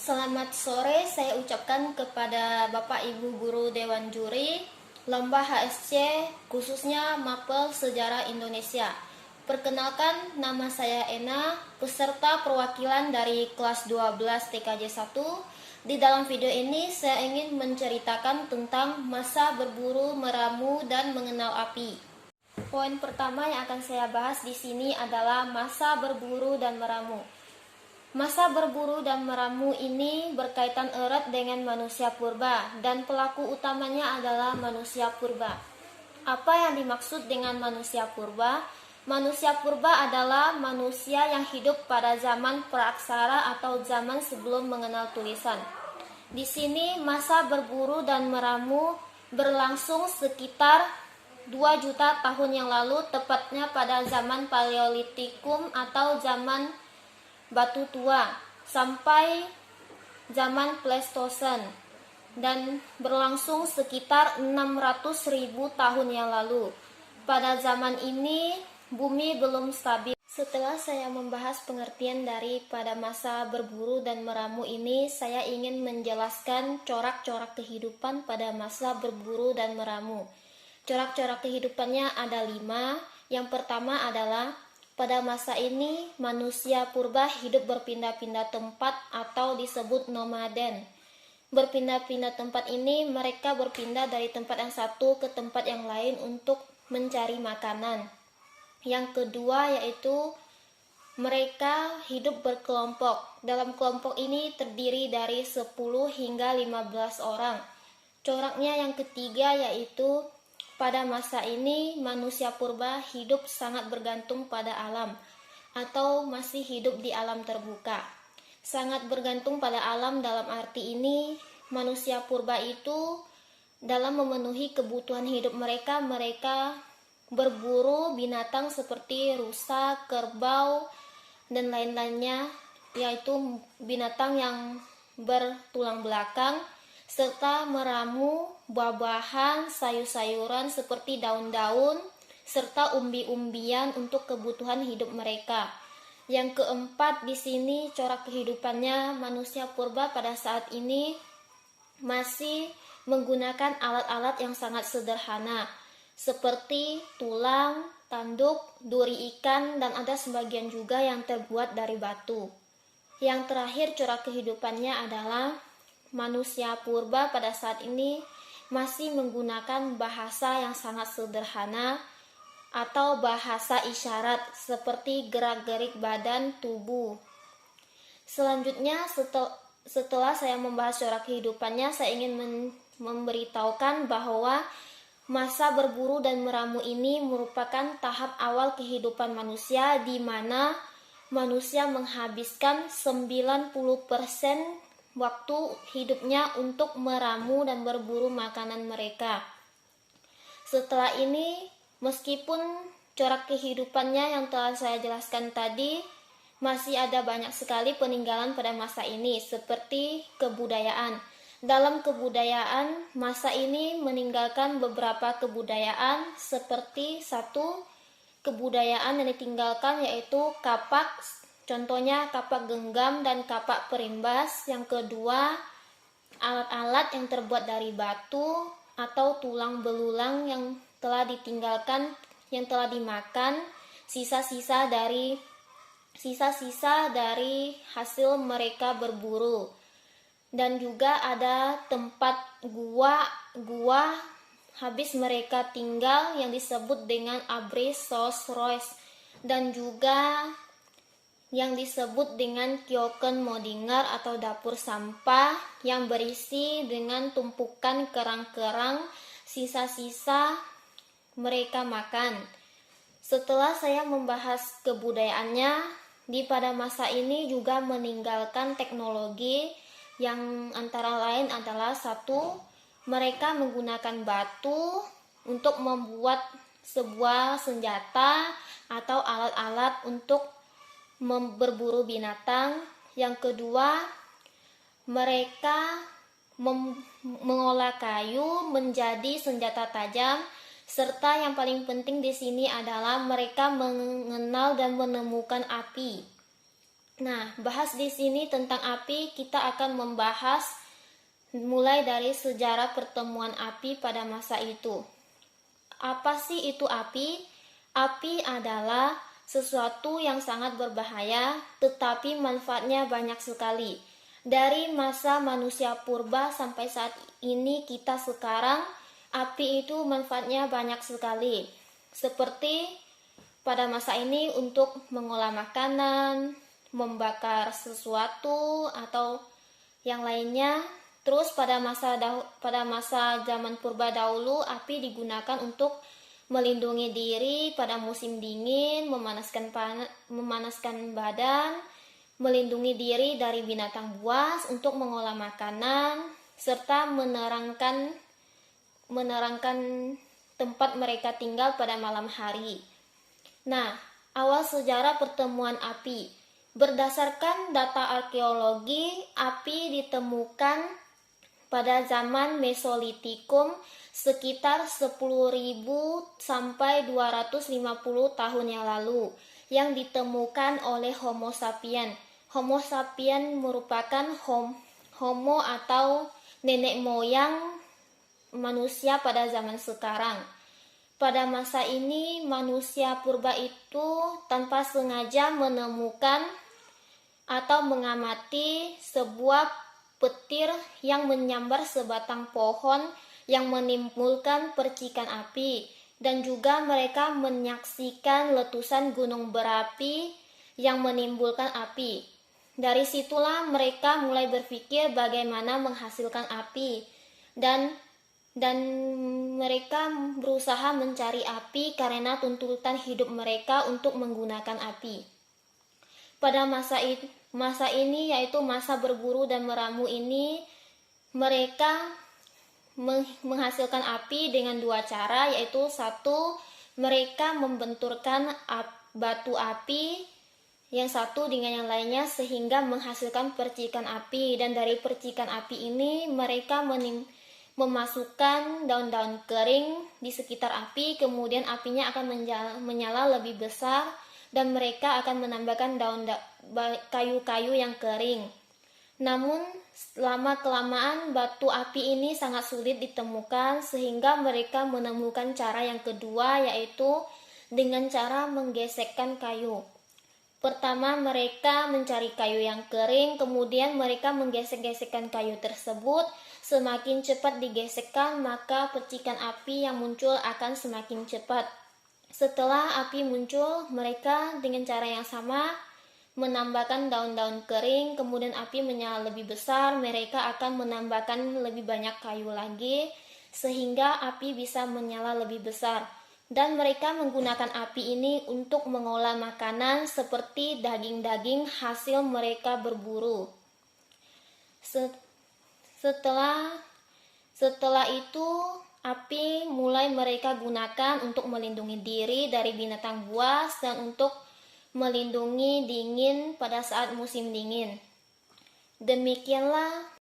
Selamat sore, saya ucapkan kepada Bapak Ibu Guru Dewan Juri Lomba HSC khususnya Mapel Sejarah Indonesia. Perkenalkan, nama saya Ena, peserta perwakilan dari kelas 12 TKJ 1. Di dalam video ini saya ingin menceritakan tentang masa berburu, meramu, dan mengenal api. Poin pertama yang akan saya bahas di sini adalah masa berburu dan meramu. Masa berburu dan meramu ini berkaitan erat dengan manusia purba dan pelaku utamanya adalah manusia purba. Apa yang dimaksud dengan manusia purba? Manusia purba adalah manusia yang hidup pada zaman praaksara atau zaman sebelum mengenal tulisan. Di sini masa berburu dan meramu berlangsung sekitar 2 juta tahun yang lalu, tepatnya pada zaman Paleolitikum atau zaman Batu Tua sampai zaman Pleistosen dan berlangsung sekitar 600.000 tahun yang lalu. Pada zaman ini bumi belum stabil. Setelah saya membahas pengertian daripada masa berburu dan meramu ini, saya ingin menjelaskan corak-corak kehidupan pada masa berburu dan meramu. Corak-corak kehidupannya ada 5. Yang pertama adalah pada masa ini manusia purba hidup berpindah-pindah tempat atau disebut nomaden. Berpindah-pindah tempat ini mereka berpindah dari tempat yang satu ke tempat yang lain untuk mencari makanan. Yang kedua yaitu mereka hidup berkelompok. Dalam kelompok ini terdiri dari 10 hingga 15 orang. Coraknya yang ketiga yaitu pada masa ini manusia purba hidup sangat bergantung pada alam atau masih hidup di alam terbuka. Sangat bergantung pada alam dalam arti ini manusia purba itu dalam memenuhi kebutuhan hidup mereka berburu binatang seperti rusa, kerbau, dan lain-lainnya, yaitu binatang yang bertulang belakang, serta meramu buah-buahan, sayur-sayuran seperti daun-daun, serta umbi-umbian untuk kebutuhan hidup mereka. Yang keempat di sini corak kehidupannya manusia purba pada saat ini masih menggunakan alat-alat yang sangat sederhana seperti tulang, tanduk, duri ikan, dan ada sebagian juga yang terbuat dari batu. Yang terakhir corak kehidupannya adalah manusia purba pada saat ini masih menggunakan bahasa yang sangat sederhana atau bahasa isyarat seperti gerak-gerik badan tubuh. Selanjutnya setelah saya membahas corak kehidupannya, saya ingin memberitahukan bahwa masa berburu dan meramu ini merupakan tahap awal kehidupan manusia di mana manusia menghabiskan 90% waktu hidupnya untuk meramu dan berburu makanan mereka. Setelah ini, meskipun corak kehidupannya yang telah saya jelaskan tadi, masih ada banyak sekali peninggalan pada masa ini, seperti kebudayaan. Dalam kebudayaan, masa ini meninggalkan beberapa kebudayaan, seperti satu kebudayaan yang ditinggalkan yaitu kapak, contohnya kapak genggam dan kapak perimbas. Yang kedua, alat-alat yang terbuat dari batu atau tulang belulang yang telah ditinggalkan, yang telah dimakan, sisa-sisa dari hasil mereka berburu. Dan juga ada tempat gua habis mereka tinggal yang disebut dengan Abris Sos Rois, dan juga yang disebut dengan Kyoken Modingar atau dapur sampah yang berisi dengan tumpukan kerang-kerang sisa-sisa mereka makan. Setelah saya membahas kebudayaannya, pada masa ini juga meninggalkan teknologi yang antara lain adalah satu, mereka menggunakan batu untuk membuat sebuah senjata atau alat-alat untuk berburu binatang. Yang kedua, mereka mengolah kayu menjadi senjata tajam, serta yang paling penting di sini adalah mereka mengenal dan menemukan api. Nah, bahas di sini tentang api, kita akan membahas mulai dari sejarah pertemuan api pada masa itu. Apa sih itu api? Api adalah sesuatu yang sangat berbahaya, tetapi manfaatnya banyak sekali. Dari masa manusia purba sampai saat ini kita sekarang, api itu manfaatnya banyak sekali. Seperti pada masa ini untuk mengolah makanan, membakar sesuatu atau yang lainnya. Terus pada masa zaman purba dahulu, api digunakan untuk melindungi diri pada musim dingin, memanaskan badan, melindungi diri dari binatang buas, untuk mengolah makanan, serta menerangkan tempat mereka tinggal pada malam hari. Nah, awal sejarah pertemuan api. Berdasarkan data arkeologi, api ditemukan pada zaman Mesolitikum sekitar 10.000 sampai 250 tahun yang lalu, yang ditemukan oleh Homo sapien. Homo sapien merupakan homo atau nenek moyang manusia pada zaman sekarang. Pada masa ini, manusia purba itu tanpa sengaja menemukan atau mengamati sebuah petir yang menyambar sebatang pohon yang menimbulkan percikan api, dan juga mereka menyaksikan letusan gunung berapi yang menimbulkan api. Dari situlah mereka mulai berpikir bagaimana menghasilkan api, dan mereka berusaha mencari api karena tuntutan hidup mereka untuk menggunakan api. Pada masa ini, yaitu masa berburu dan meramu ini, mereka menghasilkan api dengan dua cara, yaitu satu, mereka membenturkan batu api yang satu dengan yang lainnya sehingga menghasilkan percikan api, dan dari percikan api ini mereka memasukkan daun-daun kering di sekitar api, kemudian apinya akan menyala lebih besar, dan mereka akan menambahkan kayu-kayu yang kering. Namun, lama-kelamaan batu api ini sangat sulit ditemukan, sehingga mereka menemukan cara yang kedua, yaitu dengan cara menggesekkan kayu. Pertama, mereka mencari kayu yang kering, kemudian mereka menggesek-gesekkan kayu tersebut. Semakin cepat digesekkan, maka percikan api yang muncul akan semakin cepat. Setelah api muncul, mereka dengan cara yang sama menambahkan daun-daun kering, kemudian api menyala lebih besar, mereka akan menambahkan lebih banyak kayu lagi, sehingga api bisa menyala lebih besar. Dan mereka menggunakan api ini untuk mengolah makanan seperti daging-daging hasil mereka berburu. Setelah itu, api mulai mereka gunakan untuk melindungi diri dari binatang buas dan untuk melindungi dingin pada saat musim dingin. Demikianlah